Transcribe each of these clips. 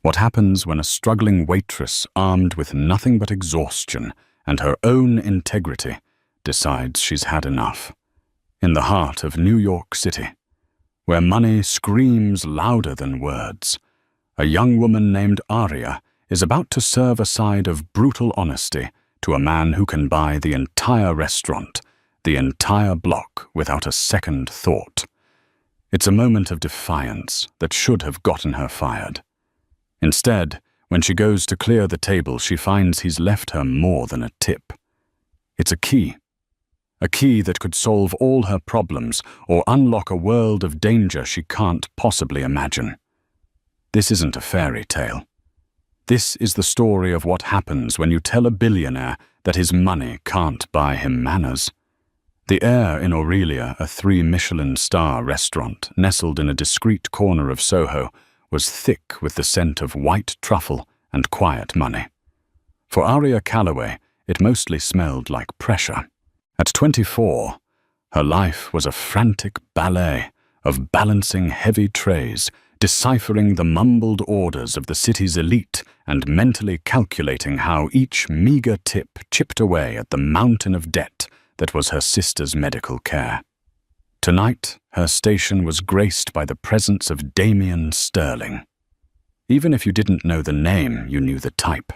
What happens when a struggling waitress armed with nothing but exhaustion and her own integrity decides she's had enough? In the heart of New York City, where money screams louder than words, a young woman named Aria is about to serve a side of brutal honesty to a man who can buy the entire restaurant, the entire block without a second thought. It's a moment of defiance that should have gotten her fired. Instead, when she goes to clear the table, she finds he's left her more than a tip. It's a key that could solve all her problems or unlock a world of danger she can't possibly imagine. This isn't a fairy tale. This is the story of what happens when you tell a billionaire that his money can't buy him manners. The air in Aurelia, a 3-Michelin-star restaurant nestled in a discreet corner of Soho, was thick with the scent of white truffle and quiet money. For Aria Calloway, it mostly smelled like pressure. At 24, her life was a frantic ballet of balancing heavy trays, deciphering the mumbled orders of the city's elite, and mentally calculating how each meager tip chipped away at the mountain of debt that was her sister's medical care. Tonight, her station was graced by the presence of Damien Sterling. Even if you didn't know the name, you knew the type.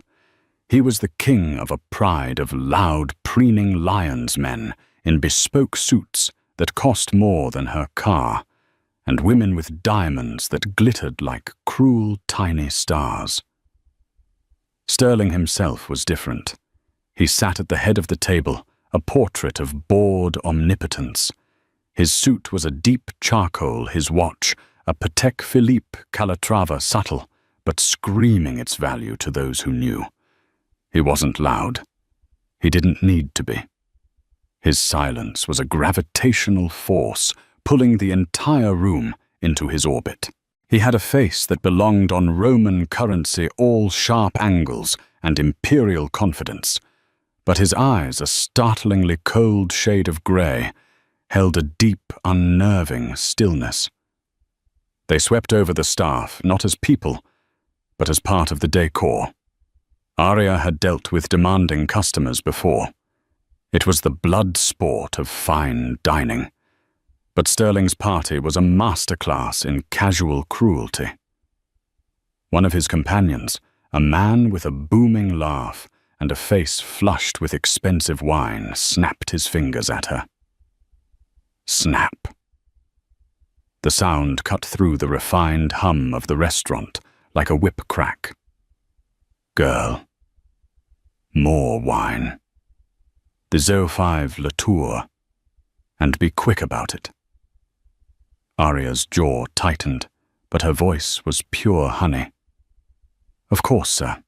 He was the king of a pride of loud, preening lion's men in bespoke suits that cost more than her car, and women with diamonds that glittered like cruel, tiny stars. Sterling himself was different. He sat at the head of the table, a portrait of bored omnipotence. His suit was a deep charcoal, his watch, a Patek Philippe Calatrava subtle, but screaming its value to those who knew. He wasn't loud. He didn't need to be. His silence was a gravitational force, pulling the entire room into his orbit. He had a face that belonged on Roman currency, all sharp angles and imperial confidence, but his eyes, a startlingly cold shade of grey, held a deep, unnerving stillness. They swept over the staff, not as people, but as part of the decor. Aria had dealt with demanding customers before. It was the blood sport of fine dining. But Sterling's party was a masterclass in casual cruelty. One of his companions, a man with a booming laugh and a face flushed with expensive wine, snapped his fingers at her. Snap. The sound cut through the refined hum of the restaurant like a whip crack. Girl. More wine. The 05 Latour. And be quick about it. Aria's jaw tightened, but her voice was pure honey. Of course, sir.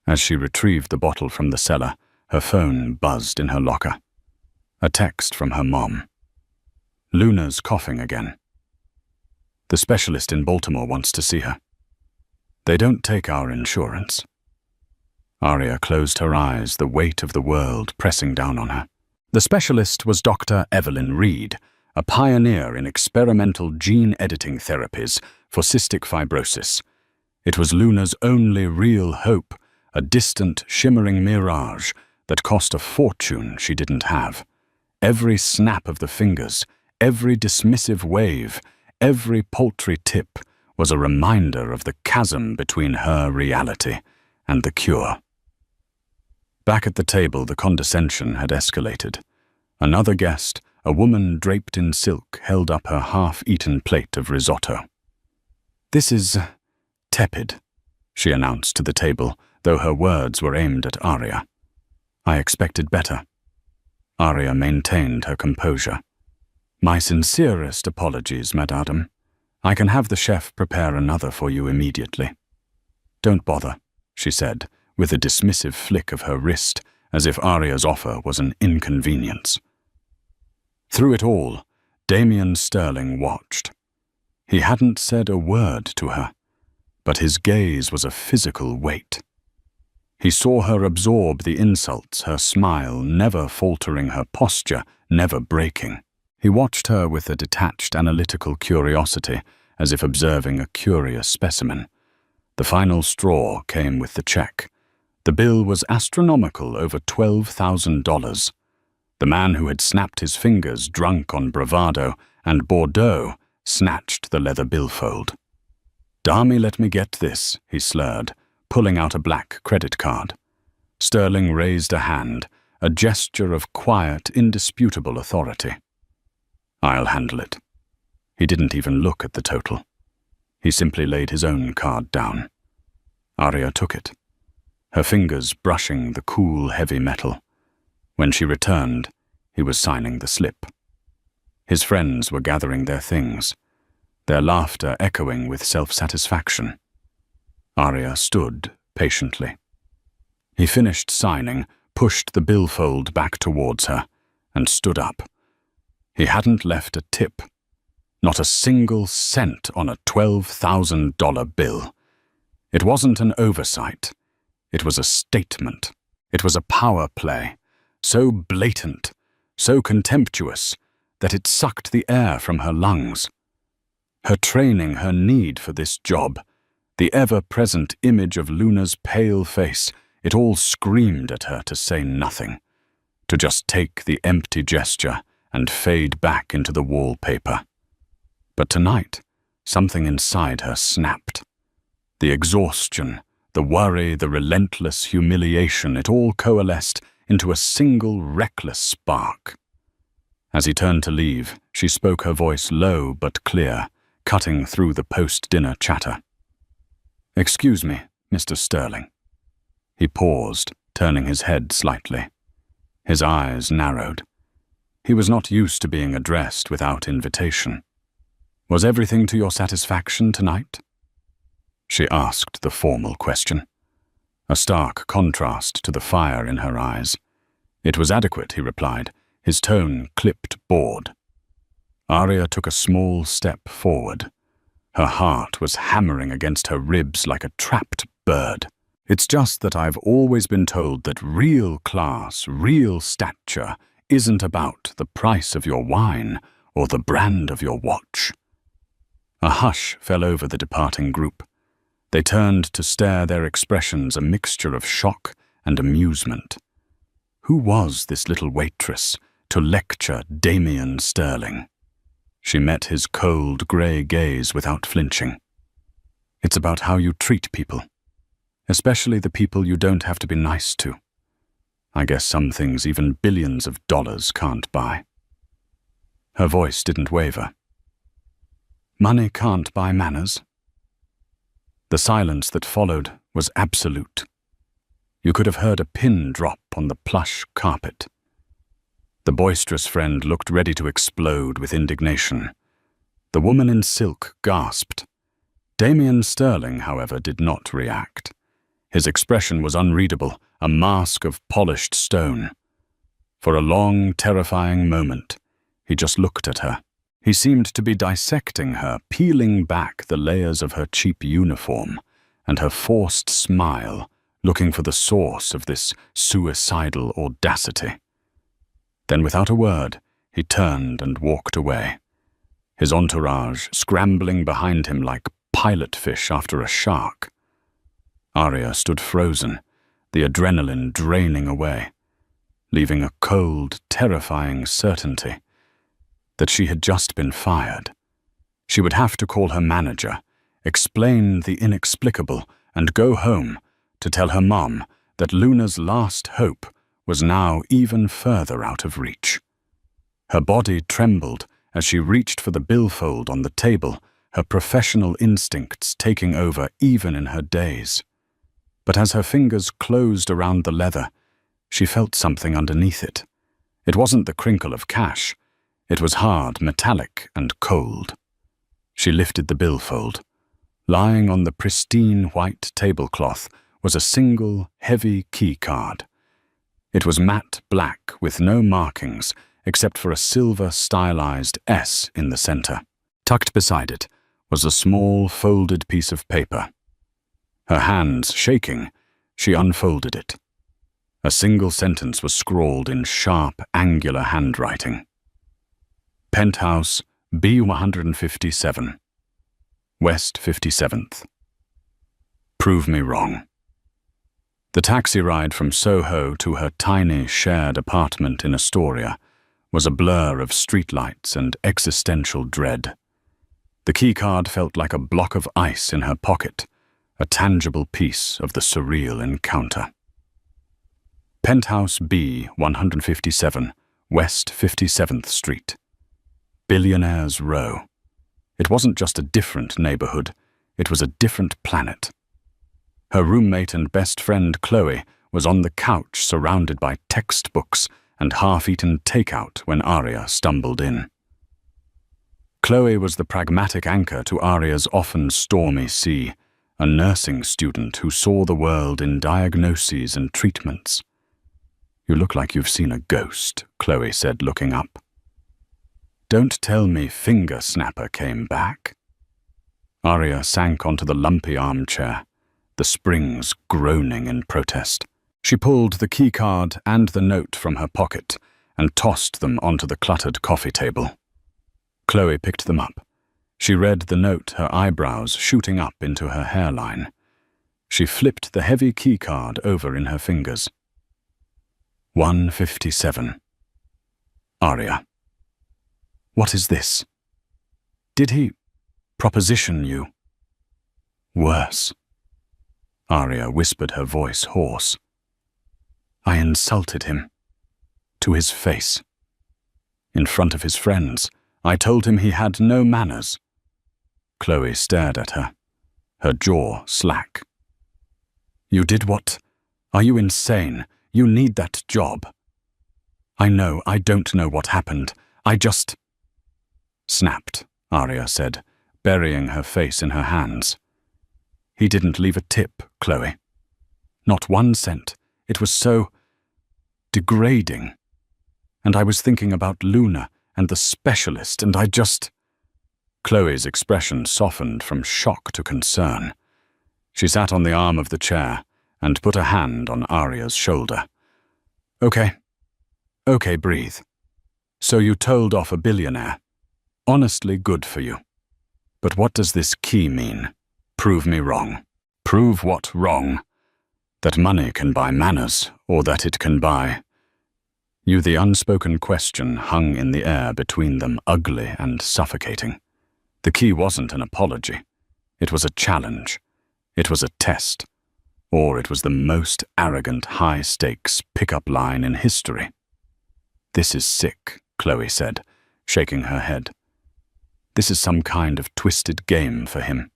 As she retrieved the bottle from the cellar, her phone buzzed in her locker. A text from her mom. Luna's coughing again. The specialist in Baltimore wants to see her. They don't take our insurance. Aria closed her eyes, the weight of the world pressing down on her. The specialist was Dr. Evelyn Reed, a pioneer in experimental gene editing therapies for cystic fibrosis. It was Luna's only real hope, a distant, shimmering mirage that cost a fortune she didn't have. Every snap of the fingers, every dismissive wave, every paltry tip was a reminder of the chasm between her reality and the cure. Back at the table, the condescension had escalated. Another guest, a woman draped in silk, held up her half-eaten plate of risotto. "This is tepid," she announced to the table, though her words were aimed at Aria. "I expected better." Aria maintained her composure. "My sincerest apologies, madame. I can have the chef prepare another for you immediately." "Don't bother," she said, with a dismissive flick of her wrist, as if Aria's offer was an inconvenience. Through it all, Damien Sterling watched. He hadn't said a word to her, but his gaze was a physical weight. He saw her absorb the insults, her smile never faltering, her posture never breaking. He watched her with a detached, analytical curiosity, as if observing a curious specimen. The final straw came with the check. The bill was astronomical, over $12,000. The man who had snapped his fingers, drunk on bravado and Bordeaux, snatched the leather billfold. "Dami, let me get this," he slurred, pulling out a black credit card. Sterling raised a hand, a gesture of quiet, indisputable authority. "I'll handle it." He didn't even look at the total. He simply laid his own card down. Arya took it, her fingers brushing the cool, heavy metal. When she returned, he was signing the slip. His friends were gathering their things, their laughter echoing with self-satisfaction. Arya stood patiently. He finished signing, pushed the billfold back towards her, and stood up. He hadn't left a tip. Not a single cent on a $12,000 bill. It wasn't an oversight. It was a statement. It was a power play, so blatant, so contemptuous, that it sucked the air from her lungs. Her training, her need for this job, the ever-present image of Luna's pale face, it all screamed at her to say nothing, to just take the empty gesture and fade back into the wallpaper. But tonight, something inside her snapped. The exhaustion, the worry, the relentless humiliation, it all coalesced into a single reckless spark. As he turned to leave, she spoke, her voice low but clear, cutting through the post-dinner chatter. "Excuse me, Mr. Sterling." He paused, turning his head slightly. His eyes narrowed. He was not used to being addressed without invitation. "Was everything to your satisfaction tonight?" She asked the formal question, a stark contrast to the fire in her eyes. "It was adequate," he replied, his tone clipped bored. Arya took a small step forward. Her heart was hammering against her ribs like a trapped bird. "It's just that I've always been told that real class, real stature, isn't about the price of your wine or the brand of your watch." A hush fell over the departing group. They turned to stare, their expressions a mixture of shock and amusement. Who was this little waitress to lecture Damien Sterling? She met his cold, grey gaze without flinching. "It's about how you treat people, especially the people you don't have to be nice to. I guess some things even billions of dollars can't buy." Her voice didn't waver. "Money can't buy manners." The silence that followed was absolute. You could have heard a pin drop on the plush carpet. The boisterous friend looked ready to explode with indignation. The woman in silk gasped. Damien Sterling, however, did not react. His expression was unreadable, a mask of polished stone. For a long, terrifying moment, he just looked at her. He seemed to be dissecting her, peeling back the layers of her cheap uniform and her forced smile, looking for the source of this suicidal audacity. Then, without a word, he turned and walked away, his entourage scrambling behind him like pilot fish after a shark. Arya stood frozen, the adrenaline draining away, leaving a cold, terrifying certainty that she had just been fired. She would have to call her manager, explain the inexplicable, and go home to tell her mom that Luna's last hope was now even further out of reach. Her body trembled as she reached for the billfold on the table, her professional instincts taking over even in her daze. But as her fingers closed around the leather, she felt something underneath it. It wasn't the crinkle of cash. It was hard, metallic, and cold. She lifted the billfold. Lying on the pristine white tablecloth was a single, heavy key card. It was matte black with no markings except for a silver stylized S in the center. Tucked beside it was a small, folded piece of paper. Her hands shaking, she unfolded it. A single sentence was scrawled in sharp, angular handwriting. Penthouse, B157, West 57th. Prove me wrong. The taxi ride from Soho to her tiny shared apartment in Astoria was a blur of streetlights and existential dread. The keycard felt like a block of ice in her pocket, a tangible piece of the surreal encounter. Penthouse B, 157, West 57th Street. Billionaire's Row. It wasn't just a different neighborhood, it was a different planet. Her roommate and best friend Chloe was on the couch surrounded by textbooks and half-eaten takeout when Aria stumbled in. Chloe was the pragmatic anchor to Aria's often stormy sea, a nursing student who saw the world in diagnoses and treatments. "You look like you've seen a ghost," Chloe said, looking up. "Don't tell me Finger Snapper came back." Aria sank onto the lumpy armchair, the springs groaning in protest. She pulled the keycard and the note from her pocket and tossed them onto the cluttered coffee table. Chloe picked them up. She read the note, her eyebrows shooting up into her hairline. She flipped the heavy keycard over in her fingers. 157. Aria. "What is this? Did he proposition you?" "Worse." Aria whispered, her voice hoarse. "I insulted him. To his face. In front of his friends, I told him he had no manners." Chloe stared at her, her jaw slack. "You did what? Are you insane? You need that job." "I know, I don't know what happened. I just—" "Snapped," Aria said, burying her face in her hands. "He didn't leave a tip, Chloe. Not 1 cent. It was so degrading. And I was thinking about Luna and the specialist, and I just—" Chloe's expression softened from shock to concern. She sat on the arm of the chair and put a hand on Aria's shoulder. Okay, breathe. So you told off a billionaire. Honestly, good for you. But what does this key mean? Prove me wrong." "Prove what wrong? That money can buy manners, or that it can buy—" The unspoken question hung in the air between them, ugly and suffocating. The key wasn't an apology. It was a challenge. It was a test. Or it was the most arrogant, high-stakes pickup line in history. "This is sick," Chloe said, shaking her head. "This is some kind of twisted game for him.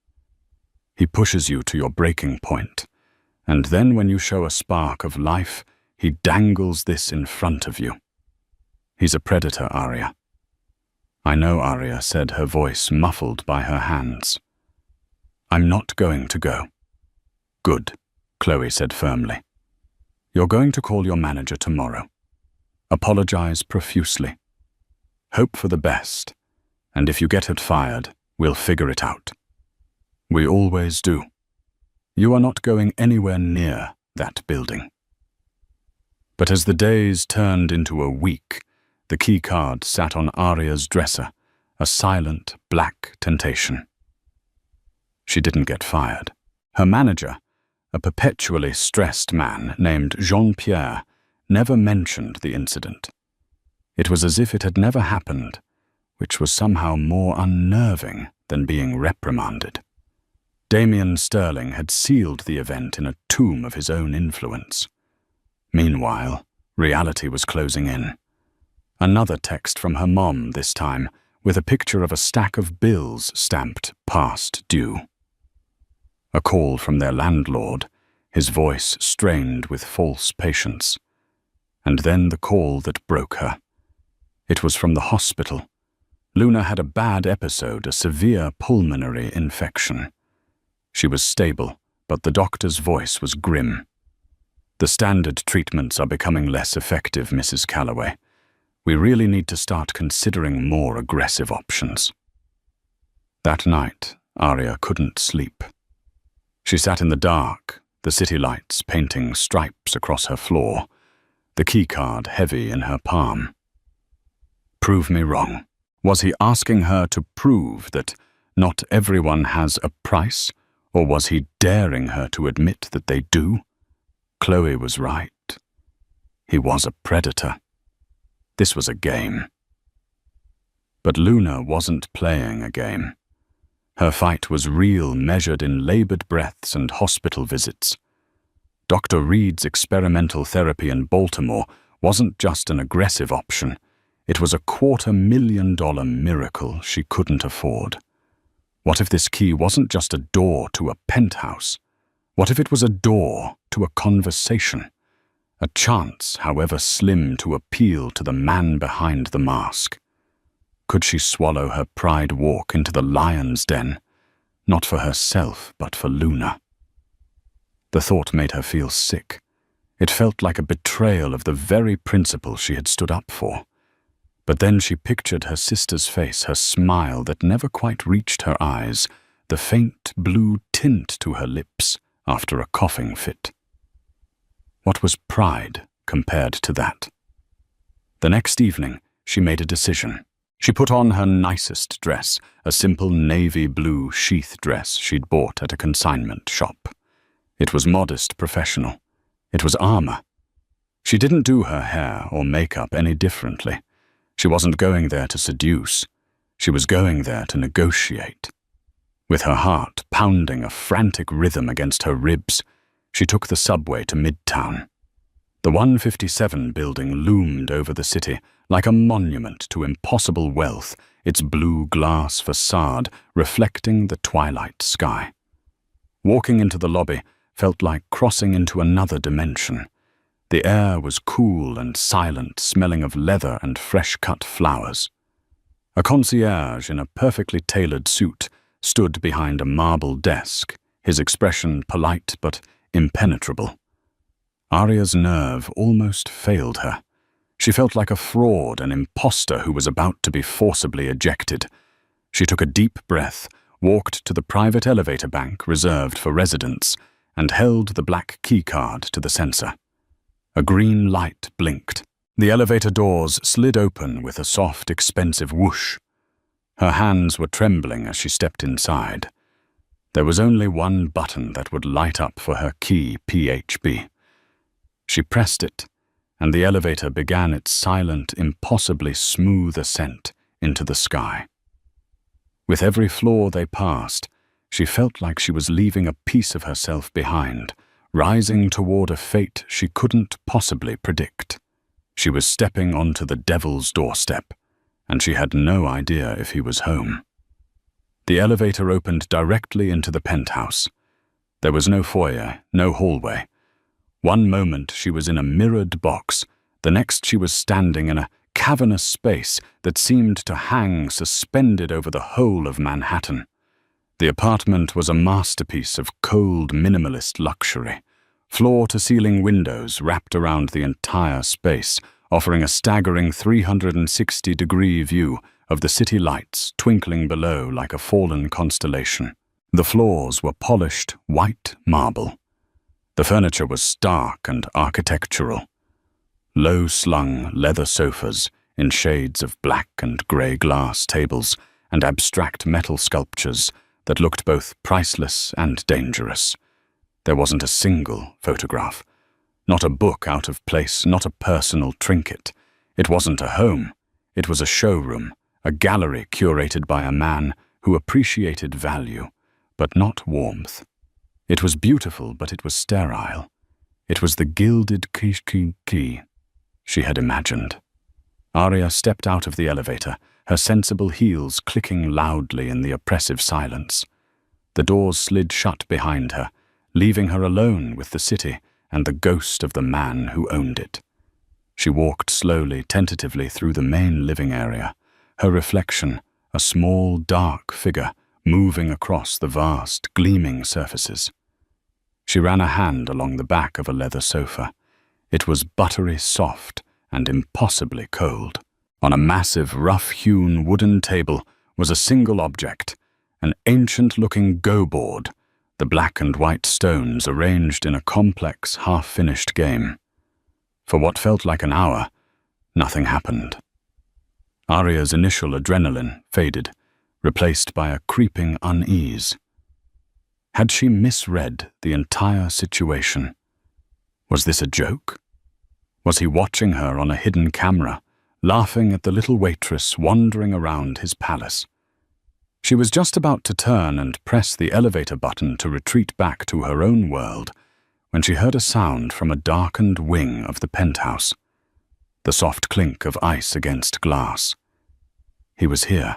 He pushes you to your breaking point, and then when you show a spark of life, he dangles this in front of you. He's a predator, Aria." "I know," Aria said, her voice muffled by her hands. "I'm not going to go." "Good," Chloe said firmly. "You're going to call your manager tomorrow. Apologize profusely. Hope for the best, and if you get it fired, we'll figure it out. We always do. You are not going anywhere near that building." But as the days turned into a week, the keycard sat on Aria's dresser, a silent black temptation. She didn't get fired. Her manager, a perpetually stressed man named Jean-Pierre, never mentioned the incident. It was as if it had never happened, which was somehow more unnerving than being reprimanded. Damien Sterling had sealed the event in a tomb of his own influence. Meanwhile, reality was closing in. Another text from her mom this time, with a picture of a stack of bills stamped past due. A call from their landlord, his voice strained with false patience. And then the call that broke her. It was from the hospital. Luna had a bad episode, a severe pulmonary infection. She was stable, but the doctor's voice was grim. "The standard treatments are becoming less effective, Mrs. Calloway. We really need to start considering more aggressive options." That night, Aria couldn't sleep. She sat in the dark, the city lights painting stripes across her floor, the keycard heavy in her palm. Prove me wrong. Was he asking her to prove that not everyone has a price, Or was he daring her to admit that they do? Chloe was right. He was a predator. This was a game. But Luna wasn't playing a game. Her fight was real, measured in labored breaths and hospital visits. Dr. Reed's experimental therapy in Baltimore wasn't just an aggressive option. It was a $250,000 miracle she couldn't afford. What if this key wasn't just a door to a penthouse? What if it was a door to a conversation? A chance, however slim, to appeal to the man behind the mask. Could she swallow her pride walk into the lion's den? Not for herself, but for Luna. The thought made her feel sick. It felt like a betrayal of the very principle she had stood up for. But then she pictured her sister's face, her smile that never quite reached her eyes, the faint blue tint to her lips after a coughing fit. What was pride compared to that? The next evening, she made a decision. She put on her nicest dress, a simple navy blue sheath dress she'd bought at a consignment shop. It was modest, professional. It was armor. She didn't do her hair or makeup any differently. She wasn't going there to seduce. She was going there to negotiate. With her heart pounding a frantic rhythm against her ribs, she took the subway to Midtown. The 157 building loomed over the city like a monument to impossible wealth, its blue glass facade reflecting the twilight sky. Walking into the lobby felt like crossing into another dimension. The air was cool and silent, smelling of leather and fresh-cut flowers. A concierge in a perfectly tailored suit stood behind a marble desk, his expression polite but impenetrable. Aria's nerve almost failed her. She felt like a fraud, an imposter who was about to be forcibly ejected. She took a deep breath, walked to the private elevator bank reserved for residents, and held the black keycard to the sensor. A green light blinked. The elevator doors slid open with a soft, expensive whoosh. Her hands were trembling as she stepped inside. There was only one button that would light up for her key PHB. She pressed it, and the elevator began its silent, impossibly smooth ascent into the sky. With every floor they passed, she felt like she was leaving a piece of herself behind, rising toward a fate she couldn't possibly predict. She was stepping onto the devil's doorstep, and she had no idea if he was home. The elevator opened directly into the penthouse. There was no foyer, no hallway. One moment she was in a mirrored box, the next she was standing in a cavernous space that seemed to hang suspended over the whole of Manhattan. The apartment was a masterpiece of cold, minimalist luxury. Floor-to-ceiling windows wrapped around the entire space, offering a staggering 360-degree view of the city lights twinkling below like a fallen constellation. The floors were polished white marble. The furniture was stark and architectural. Low-slung leather sofas in shades of black and grey glass tables and abstract metal sculptures that looked both priceless and dangerous. There wasn't a single photograph. Not a book out of place, not a personal trinket. It wasn't a home. It was a showroom, a gallery curated by a man who appreciated value, but not warmth. It was beautiful, but it was sterile. It was the gilded key she had imagined. Aria stepped out of the elevator, her sensible heels clicking loudly in the oppressive silence. The doors slid shut behind her, leaving her alone with the city and the ghost of the man who owned it. She walked slowly, tentatively through the main living area, her reflection, a small, dark figure, moving across the vast, gleaming surfaces. She ran a hand along the back of a leather sofa. It was buttery soft and impossibly cold. On a massive, rough-hewn wooden table was a single object, an ancient-looking go-board, the black and white stones arranged in a complex, half-finished game. For what felt like an hour, nothing happened. Aria's initial adrenaline faded, replaced by a creeping unease. Had she misread the entire situation? Was this a joke? Was he watching her on a hidden camera, laughing at the little waitress wandering around his palace? She was just about to turn and press the elevator button to retreat back to her own world when she heard a sound from a darkened wing of the penthouse, the soft clink of ice against glass. He was here.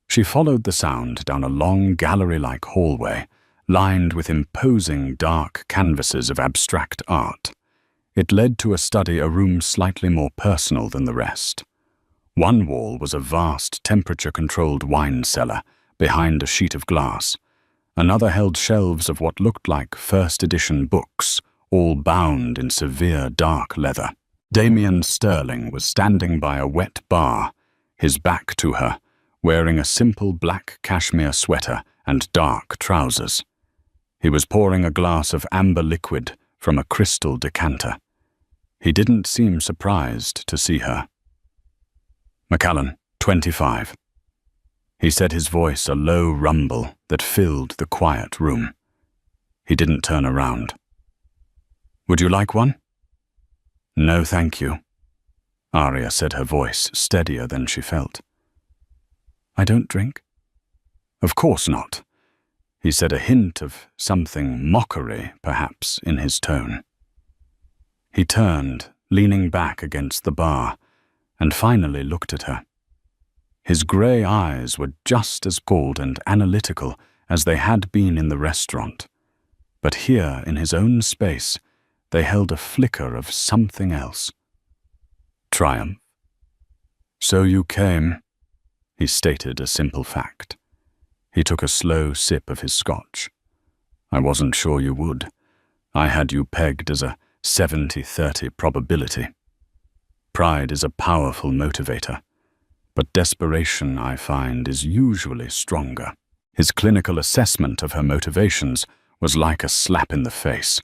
She followed the sound down a long gallery-like hallway, lined with imposing dark canvases of abstract art. It led to a room slightly more personal than the rest. One wall was a vast temperature-controlled wine cellar behind a sheet of glass. Another held shelves of what looked like first-edition books, all bound in severe dark leather. Damien Sterling was standing by a wet bar, his back to her, wearing a simple black cashmere sweater and dark trousers. He was pouring a glass of amber liquid from a crystal decanter. He didn't seem surprised to see her. "McAllen, 25. He said, his voice a low rumble that filled the quiet room. He didn't turn around. "Would you like one?" "No, thank you," Aria said, her voice steadier than she felt. "I don't drink?" "Of course not," he said, a hint of something mockery, perhaps, in his tone. He turned, leaning back against the bar, and finally looked at her. His grey eyes were just as cold and analytical as they had been in the restaurant, but here, in his own space, they held a flicker of something else. Triumph. "So you came," he stated a simple fact. He took a slow sip of his scotch. "I wasn't sure you would. I had you pegged as a 70-30 probability. Pride is a powerful motivator, but desperation, I find, is usually stronger." His clinical assessment of her motivations was like a slap in the face.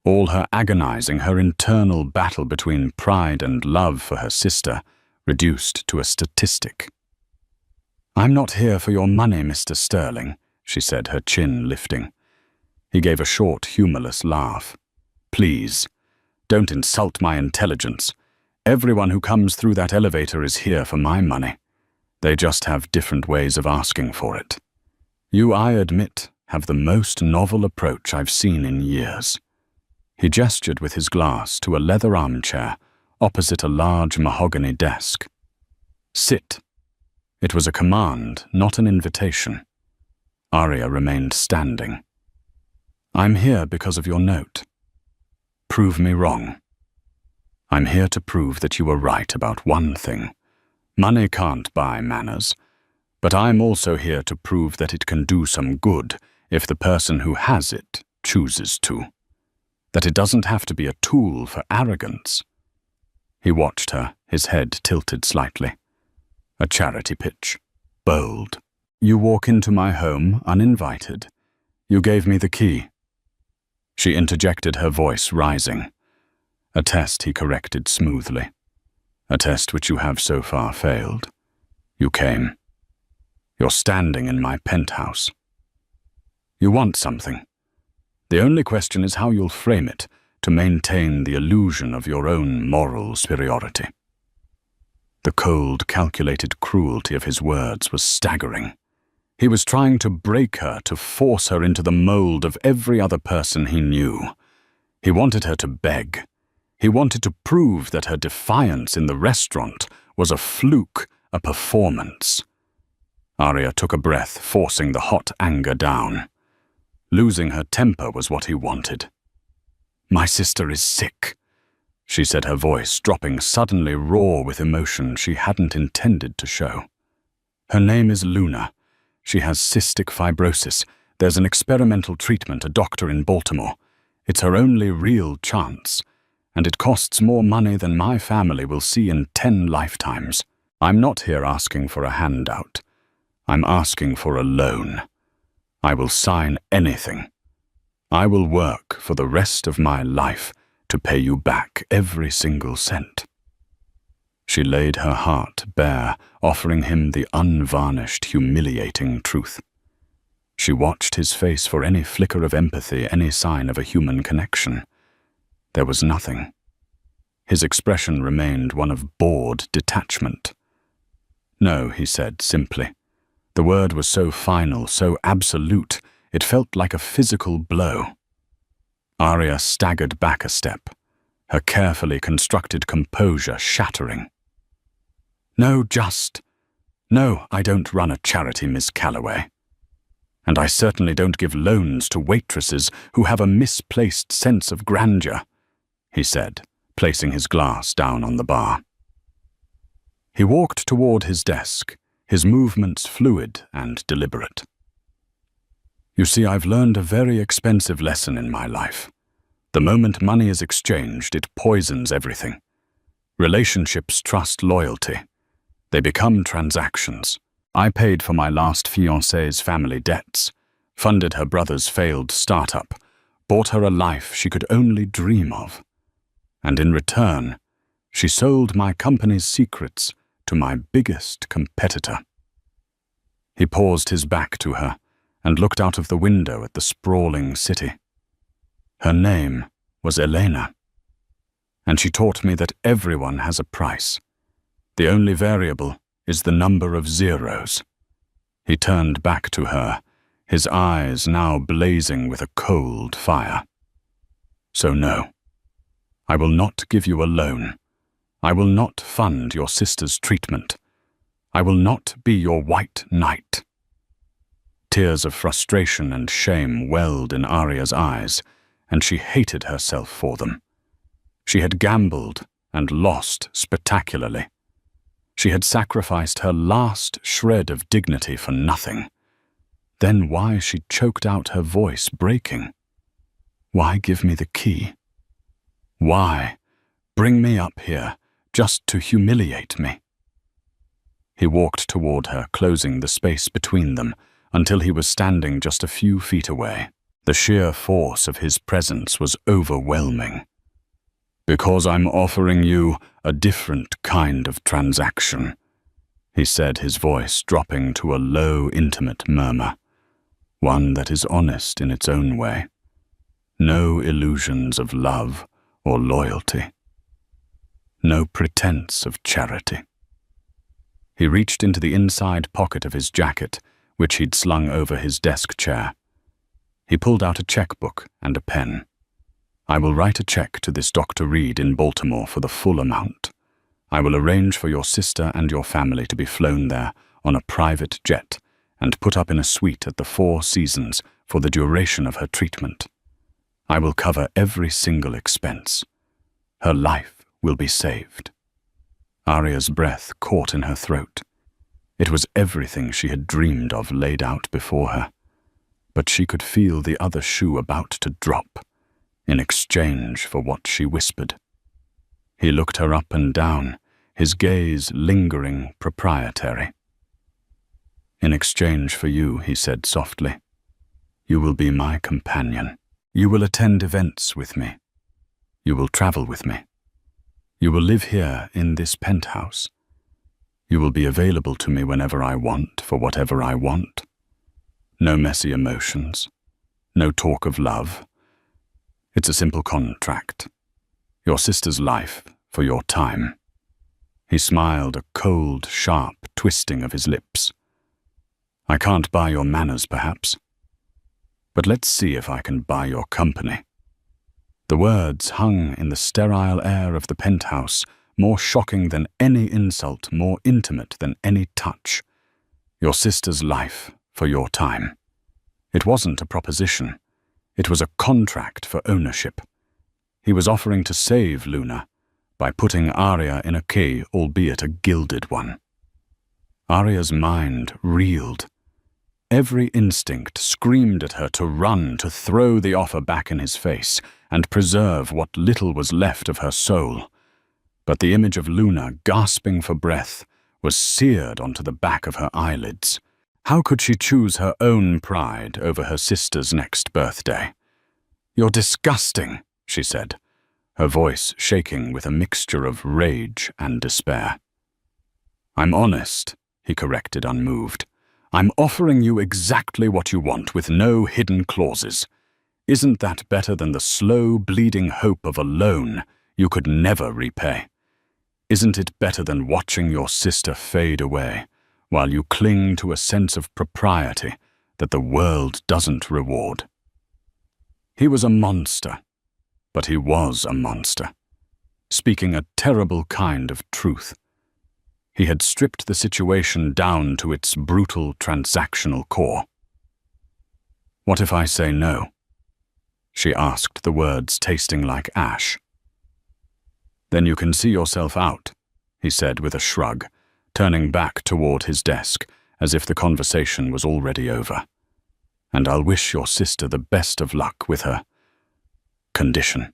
All her agonizing, her internal battle between pride and love for her sister, reduced to a statistic. "I'm not here for your money, Mr. Sterling," she said, her chin lifting. He gave a short, humorless laugh. "Please, don't insult my intelligence. Everyone who comes through that elevator is here for my money. They just have different ways of asking for it. You, I admit, have the most novel approach I've seen in years." He gestured with his glass to a leather armchair opposite a large mahogany desk. "Sit." It was a command, not an invitation. Aria remained standing. "I'm here because of your note. Prove me wrong." "I'm here to prove that you were right about one thing. Money can't buy manners. But I'm also here to prove that it can do some good if the person who has it chooses to. That it doesn't have to be a tool for arrogance." He watched her, his head tilted slightly. A charity pitch. Bold. "You walk into my home uninvited. You gave me the key." She interjected, her voice rising. "A test," he corrected smoothly. "A test which you have so far failed. You came. You're standing in my penthouse. You want something. The only question is how you'll frame it to maintain the illusion of your own moral superiority." The cold, calculated cruelty of his words was staggering. He was trying to break her, to force her into the mold of every other person he knew. He wanted her to beg. He wanted to prove that her defiance in the restaurant was a fluke, a performance. Aria took a breath, forcing the hot anger down. Losing her temper was what he wanted. "My sister is sick," she said, her voice dropping suddenly raw with emotion she hadn't intended to show. "Her name is Luna. She has cystic fibrosis. There's an experimental treatment, a doctor in Baltimore. It's her only real chance, and it costs more money than my family will see in 10 lifetimes. I'm not here asking for a handout. I'm asking for a loan. I will sign anything. I will work for the rest of my life to pay you back every single cent." She laid her heart bare, offering him the unvarnished, humiliating truth. She watched his face for any flicker of empathy, any sign of a human connection. There was nothing. His expression remained one of bored detachment. "No," he said simply. The word was so final, so absolute, it felt like a physical blow. Arya staggered back a step, her carefully constructed composure shattering. No, I don't run a charity, Miss Calloway. And I certainly don't give loans to waitresses who have a misplaced sense of grandeur," he said, placing his glass down on the bar. He walked toward his desk, his movements fluid and deliberate. "You see, I've learned a very expensive lesson in my life. The moment money is exchanged, it poisons everything. Relationships trust loyalty. They become transactions. I paid for my last fiancée's family debts, funded her brother's failed startup, bought her a life she could only dream of. And in return, she sold my company's secrets to my biggest competitor." He paused his back to her and looked out of the window at the sprawling city. Her name was Elena, and she taught me that everyone has a price. The only variable is the number of zeros. He turned back to her, his eyes now blazing with a cold fire. "So no, I will not give you a loan. I will not fund your sister's treatment. I will not be your white knight." Tears of frustration and shame welled in Arya's eyes, and she hated herself for them. She had gambled and lost spectacularly. She had sacrificed her last shred of dignity for nothing. Then why, she choked out, her voice breaking. Why give me the key? Why bring me up here just to humiliate me? He walked toward her, closing the space between them, until he was standing just a few feet away. The sheer force of his presence was overwhelming. "Because I'm offering you a different kind of transaction," he said, his voice dropping to a low, intimate murmur. "One that is honest in its own way. No illusions of love or loyalty. No pretense of charity." He reached into the inside pocket of his jacket, which he'd slung over his desk chair. He pulled out a checkbook and a pen. "I will write a check to this Dr. Reed in Baltimore for the full amount. I will arrange for your sister and your family to be flown there on a private jet and put up in a suite at the Four Seasons for the duration of her treatment. I will cover every single expense. Her life will be saved." Arya's breath caught in her throat. It was everything she had dreamed of laid out before her, but she could feel the other shoe about to drop in exchange for what she whispered. He looked her up and down, his gaze lingering, proprietary. "In exchange for you," he said softly, "you will be my companion. You will attend events with me. You will travel with me. You will live here in this penthouse. You will be available to me whenever I want, for whatever I want. No messy emotions, no talk of love. It's a simple contract. Your sister's life for your time." He smiled, a cold, sharp twisting of his lips. "I can't buy your manners, perhaps, but let's see if I can buy your company." The words hung in the sterile air of the penthouse, more shocking than any insult, more intimate than any touch. Your sister's life for your time. It wasn't a proposition. It was a contract for ownership. He was offering to save Luna by putting Arya in a key, albeit a gilded one. Arya's mind reeled. Every instinct screamed at her to run, to throw the offer back in his face, and preserve what little was left of her soul. But the image of Luna, gasping for breath, was seared onto the back of her eyelids. How could she choose her own pride over her sister's next birthday? "You're disgusting," she said, her voice shaking with a mixture of rage and despair. "I'm honest," he corrected, unmoved. I'm offering you exactly what you want with no hidden clauses. Isn't that better than the slow, bleeding hope of a loan you could never repay? Isn't it better than watching your sister fade away while you cling to a sense of propriety that the world doesn't reward? He was a monster, but he was a monster, speaking a terrible kind of truth. He had stripped the situation down to its brutal transactional core. "What if I say no?" she asked, the words tasting like ash. "Then you can see yourself out," he said with a shrug, turning back toward his desk as if the conversation was already over. "And I'll wish your sister the best of luck with her condition."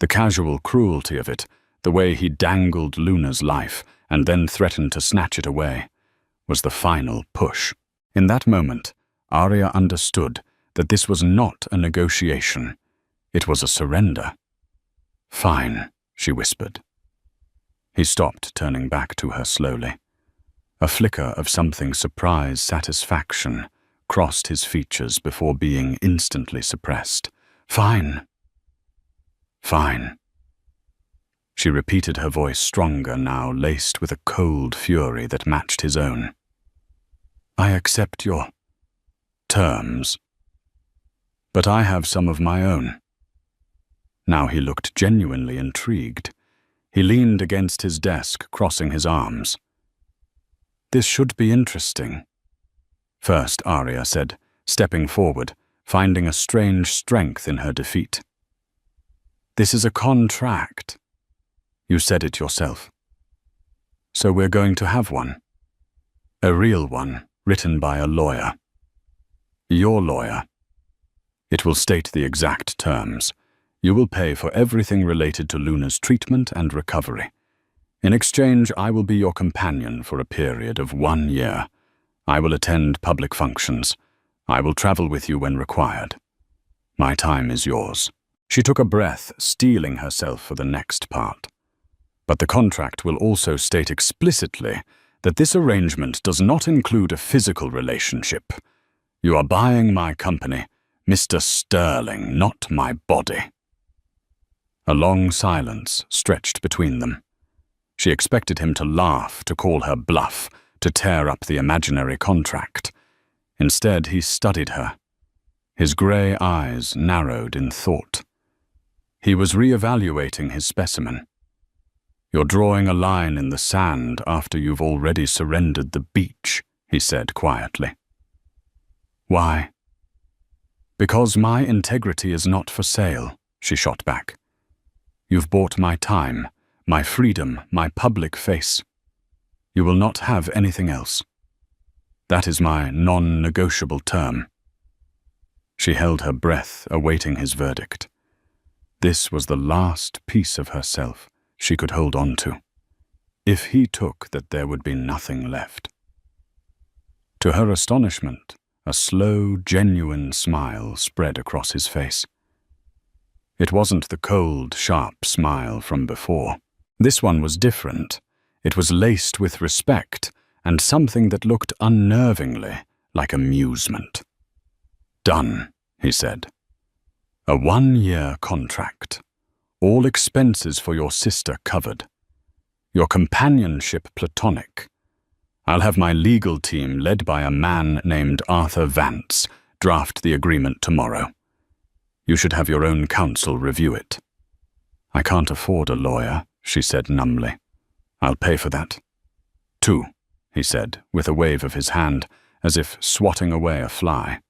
The casual cruelty of it, the way he dangled Luna's life and then threatened to snatch it away, was the final push. In that moment, Arya understood that this was not a negotiation. It was a surrender. "Fine," she whispered. He stopped, turning back to her slowly. A flicker of something surprised satisfaction crossed his features before being instantly suppressed. "Fine. Fine." She repeated, her voice stronger now, laced with a cold fury that matched his own. "I accept your terms, but I have some of my own." Now he looked genuinely intrigued. He leaned against his desk, crossing his arms. "This should be interesting." First, Arya said, stepping forward, finding a strange strength in her defeat. "This is a contract. You said it yourself. So we're going to have one. A real one, written by a lawyer. Your lawyer. It will state the exact terms. You will pay for everything related to Luna's treatment and recovery. In exchange, I will be your companion for a period of 1 year. I will attend public functions. I will travel with you when required. My time is yours." She took a breath, steeling herself for the next part. "But the contract will also state explicitly that this arrangement does not include a physical relationship. You are buying my company, Mr. Sterling, not my body." A long silence stretched between them. She expected him to laugh, to call her bluff, to tear up the imaginary contract. Instead, he studied her. His grey eyes narrowed in thought. He was re-evaluating his specimen. "You're drawing a line in the sand after you've already surrendered the beach," he said quietly. "Why?" "Because my integrity is not for sale," she shot back. "You've bought my time, my freedom, my public face. You will not have anything else. That is my non-negotiable term." She held her breath, awaiting his verdict. This was the last piece of herself she could hold on to. If he took that, there would be nothing left. To her astonishment, a slow, genuine smile spread across his face. It wasn't the cold, sharp smile from before. This one was different. It was laced with respect and something that looked unnervingly like amusement. "Done," he said. "A 1-year contract. All expenses for your sister covered. Your companionship platonic. I'll have my legal team, led by a man named Arthur Vance, draft the agreement tomorrow. You should have your own counsel review it." "I can't afford a lawyer," she said numbly. "I'll pay for that." "2," he said, with a wave of his hand, as if swatting away a fly.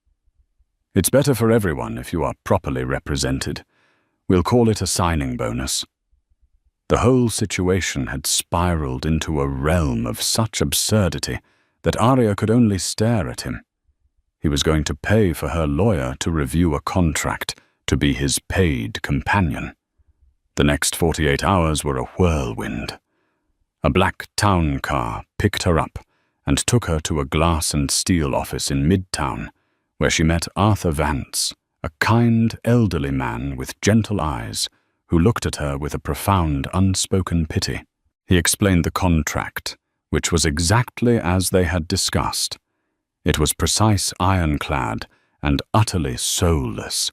"It's better for everyone if you are properly represented. We'll call it a signing bonus." The whole situation had spiraled into a realm of such absurdity that Arya could only stare at him. He was going to pay for her lawyer to review a contract, to be his paid companion. The next 48 hours were a whirlwind. A black town car picked her up and took her to a glass and steel office in Midtown, where she met Arthur Vance, a kind, elderly man with gentle eyes, who looked at her with a profound, unspoken pity. He explained the contract, which was exactly as they had discussed. It was precise, ironclad, and utterly soulless.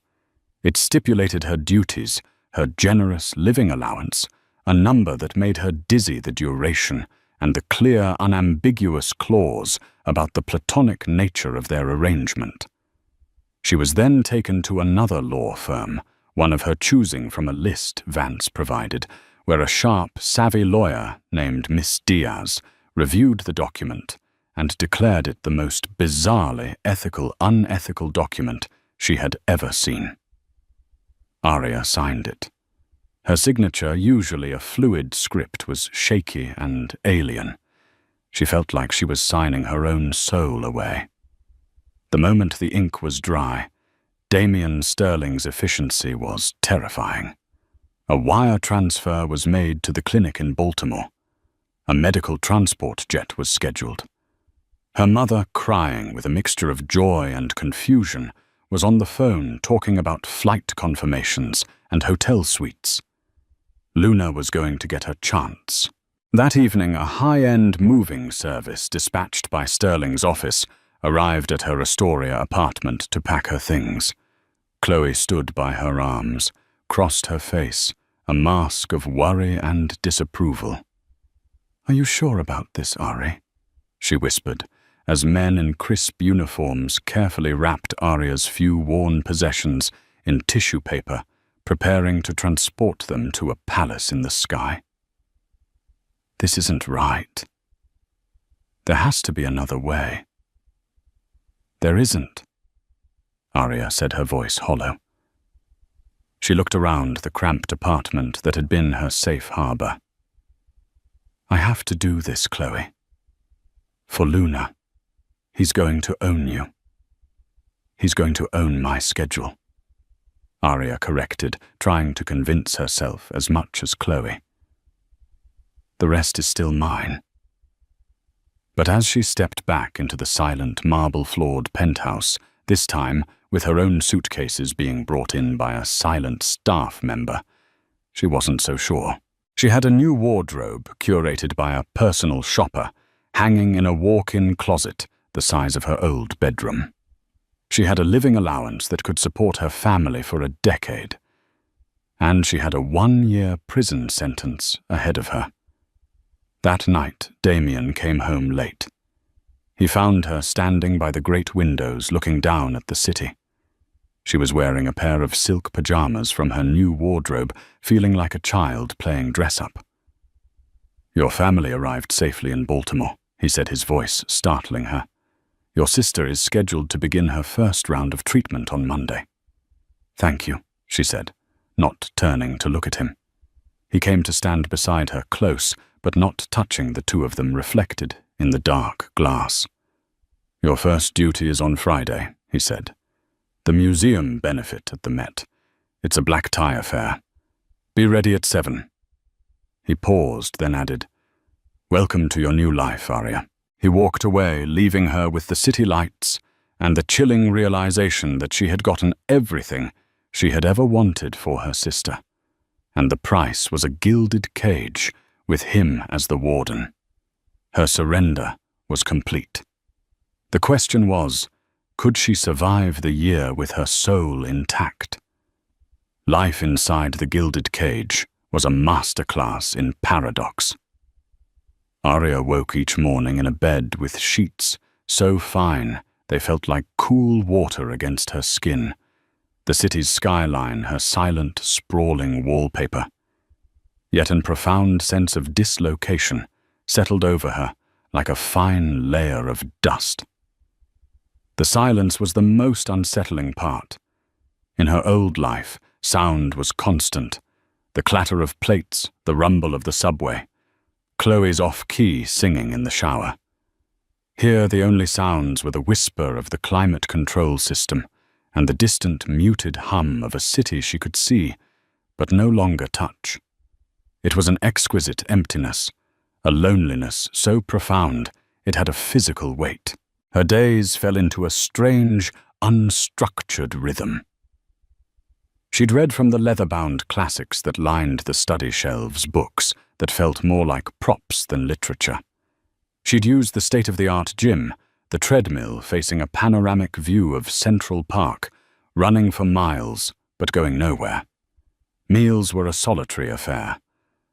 It stipulated her duties, her generous living allowance, a number that made her dizzy the duration, and the clear, unambiguous clause about the platonic nature of their arrangement. She was then taken to another law firm, one of her choosing from a list Vance provided, where a sharp, savvy lawyer named Miss Diaz reviewed the document and declared it the most bizarrely unethical document she had ever seen. Arya signed it. Her signature, usually a fluid script, was shaky and alien. She felt like she was signing her own soul away. The moment the ink was dry, Damien Sterling's efficiency was terrifying. A wire transfer was made to the clinic in Baltimore. A medical transport jet was scheduled. Her mother, crying with a mixture of joy and confusion, was on the phone talking about flight confirmations and hotel suites. Luna was going to get her chance. That evening, a high-end moving service dispatched by Sterling's office arrived at her Astoria apartment to pack her things. Chloe stood by her arms, crossed her face, a mask of worry and disapproval. "Are you sure about this, Ari?" she whispered, as men in crisp uniforms carefully wrapped Arya's few worn possessions in tissue paper, preparing to transport them to a palace in the sky. "This isn't right. There has to be another way." "There isn't," Arya said, her voice hollow. She looked around the cramped apartment that had been her safe harbor. "I have to do this, Chloe. For Luna. He's going to own you. He's going to own my schedule," Arya corrected, trying to convince herself as much as Chloe. "The rest is still mine." But as she stepped back into the silent, marble-floored penthouse, this time with her own suitcases being brought in by a silent staff member, she wasn't so sure. She had a new wardrobe curated by a personal shopper, hanging in a walk-in closet the size of her old bedroom. She had a living allowance that could support her family for a decade. And she had a 1-year prison sentence ahead of her. That night, Damien came home late. He found her standing by the great windows looking down at the city. She was wearing a pair of silk pajamas from her new wardrobe, feeling like a child playing dress-up. "Your family arrived safely in Baltimore," he said, his voice startling her. "Your sister is scheduled to begin her first round of treatment on Monday." "Thank you," she said, not turning to look at him. He came to stand beside her, close, but not touching the two of them reflected in the dark glass. "Your first duty is on Friday," he said. "The museum benefit at the Met. It's a black tie affair. Be ready at 7. He paused, then added, "Welcome to your new life, Arya." He walked away, leaving her with the city lights and the chilling realization that she had gotten everything she had ever wanted for her sister. And the price was a gilded cage with him as the warden. Her surrender was complete. The question was, could she survive the year with her soul intact? Life inside the gilded cage was a masterclass in paradox. Arya woke each morning in a bed with sheets so fine they felt like cool water against her skin, the city's skyline her silent, sprawling wallpaper. Yet a profound sense of dislocation settled over her like a fine layer of dust. The silence was the most unsettling part. In her old life, sound was constant, the clatter of plates, the rumble of the subway, Chloe's off-key singing in the shower. Here the only sounds were the whisper of the climate control system and the distant muted hum of a city she could see, but no longer touch. It was an exquisite emptiness, a loneliness so profound it had a physical weight. Her days fell into a strange, unstructured rhythm. She'd read from the leather-bound classics that lined the study shelves books that felt more like props than literature. She'd used the state-of-the-art gym, the treadmill facing a panoramic view of Central Park, running for miles but going nowhere. Meals were a solitary affair.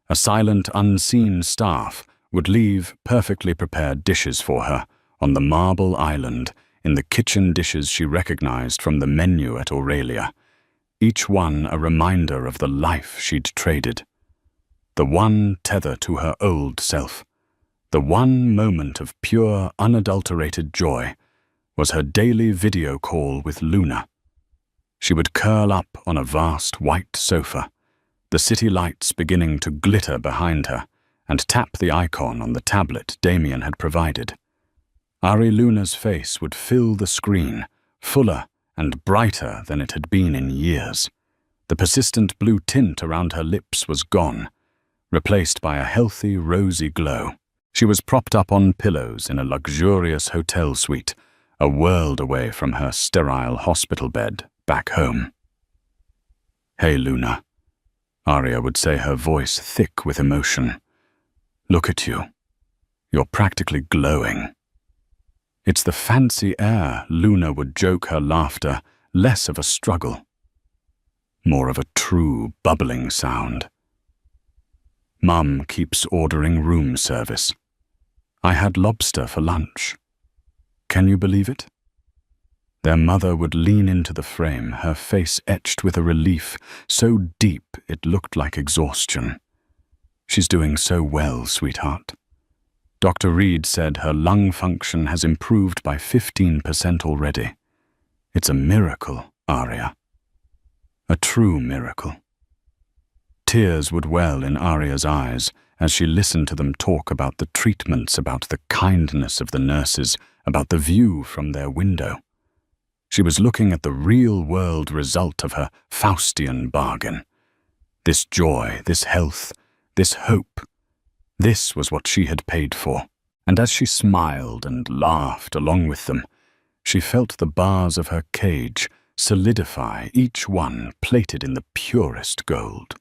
A silent, unseen staff would leave perfectly prepared dishes for her on the marble island in the kitchen dishes she recognized from the menu at Aurelia, each one a reminder of the life she'd traded. The one tether to her old self, the one moment of pure, unadulterated joy, was her daily video call with Luna. She would curl up on a vast white sofa, the city lights beginning to glitter behind her, and tap the icon on the tablet Damien had provided. Ari Luna's face would fill the screen, fuller and brighter than it had been in years. The persistent blue tint around her lips was gone, replaced by a healthy, rosy glow. She was propped up on pillows in a luxurious hotel suite, a world away from her sterile hospital bed back home. "Hey, Luna," Aria would say, her voice thick with emotion. "Look at you. You're practically glowing." It's the fancy air, Luna would joke, her laughter less of a struggle, more of a true, bubbling sound. Mum keeps ordering room service. I had lobster for lunch. Can you believe it? Their mother would lean into the frame, her face etched with a relief so deep it looked like exhaustion. "She's doing so well, sweetheart. Dr. Reed said her lung function has improved by 15% already. It's a miracle, Aria. A true miracle." Tears would well in Aria's eyes as she listened to them talk about the treatments, about the kindness of the nurses, about the view from their window. She was looking at the real-world result of her Faustian bargain. This joy, this health, this hope. This was what she had paid for. And as she smiled and laughed along with them, she felt the bars of her cage solidify, each one plated in the purest gold.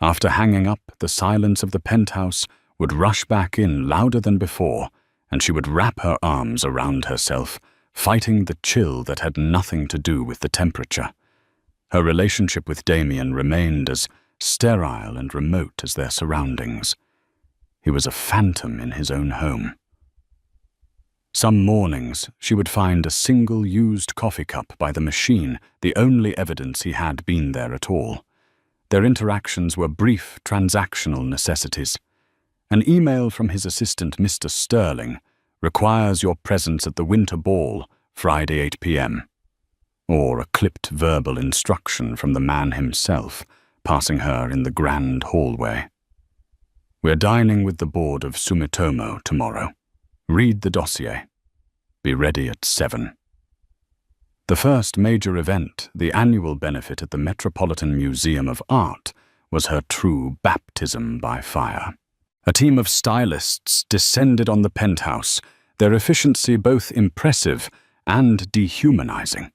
After hanging up, the silence of the penthouse would rush back in louder than before, and she would wrap her arms around herself, fighting the chill that had nothing to do with the temperature. Her relationship with Damien remained as sterile and remote as their surroundings. He was a phantom in his own home. Some mornings, she would find a single used coffee cup by the machine, the only evidence he had been there at all. Their interactions were brief, transactional necessities. An email from his assistant, Mr. Sterling, requires your presence at the winter ball, Friday 8 p.m. Or a clipped verbal instruction from the man himself, passing her in the grand hallway. We're dining with the board of Sumitomo tomorrow. Read the dossier. Be ready at 7. The first major event, the annual benefit at the Metropolitan Museum of Art, was her true baptism by fire. A team of stylists descended on the penthouse, their efficiency both impressive and dehumanizing.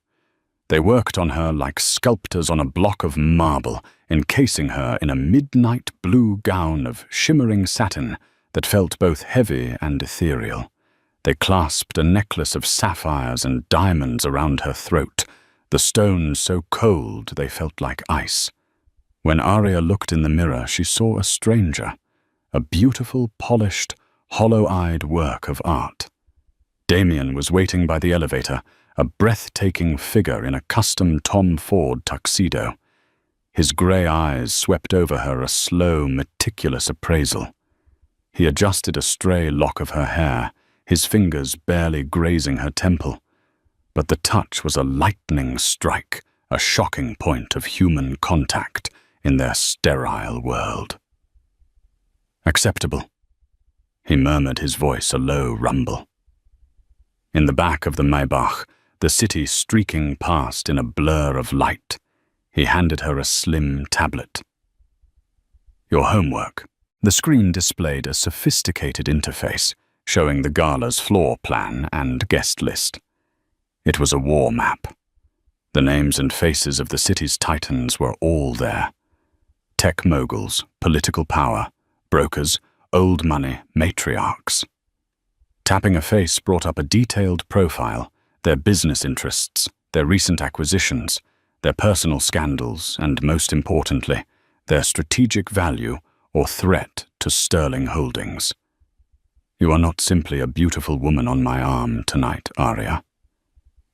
They worked on her like sculptors on a block of marble, encasing her in a midnight blue gown of shimmering satin that felt both heavy and ethereal. They clasped a necklace of sapphires and diamonds around her throat, the stones so cold they felt like ice. When Aria looked in the mirror, she saw a stranger, a beautiful, polished, hollow-eyed work of art. Damien was waiting by the elevator, a breathtaking figure in a custom Tom Ford tuxedo. His grey eyes swept over her a slow, meticulous appraisal. He adjusted a stray lock of her hair, his fingers barely grazing her temple. But the touch was a lightning strike, a shocking point of human contact in their sterile world. "Acceptable," he murmured, his voice a low rumble. In the back of the Maybach, the city streaking past in a blur of light, he handed her a slim tablet. "Your homework." The screen displayed a sophisticated interface, showing the gala's floor plan and guest list. It was a war map. The names and faces of the city's titans were all there. Tech moguls, political power, brokers, old money, matriarchs. Tapping a face brought up a detailed profile, their business interests, their recent acquisitions, their personal scandals, and most importantly, their strategic value or threat to Sterling Holdings. "You are not simply a beautiful woman on my arm tonight, Arya,"